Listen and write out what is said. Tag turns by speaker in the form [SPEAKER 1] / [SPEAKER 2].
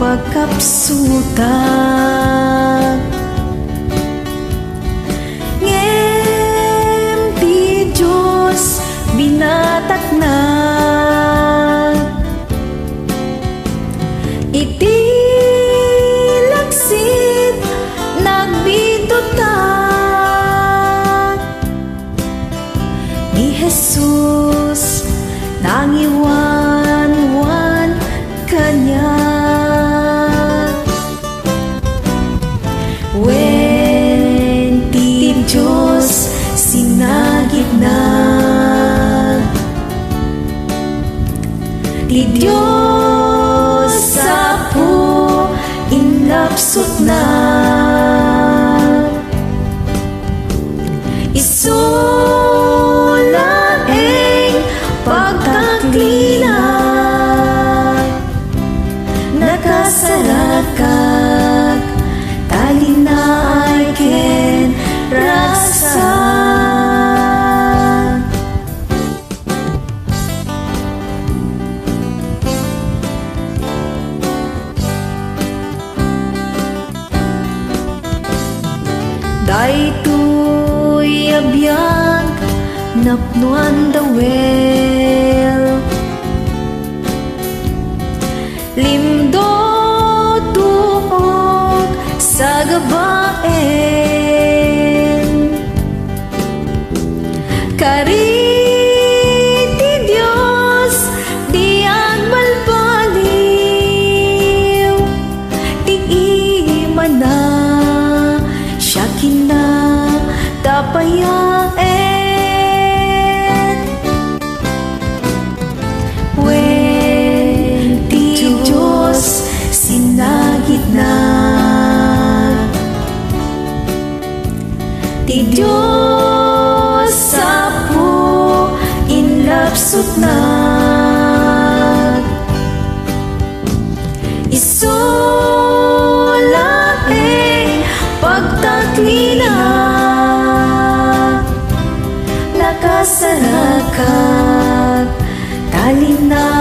[SPEAKER 1] pagkapsuta. Ngem ti Diyos binatak na, iti laksit nagbituta. Ni Jesus nangiwan-wan kanya. Wen ti Diyos sinagit na, ti Diyos sapo inlapsot na. Isulaeng pagtaklina, nakasarakak talina ay ken rasa. Daytoy abiyag napnuan dawel, limdo tuok sa gabaen. Kariti Diyos diyan malbaliw, di iman na siya kinatapayaen. Wen ti Diyos sinagit na, ti Diyos sapo inlapsot na. Isulaeng pagtaklina, nakasarakak talina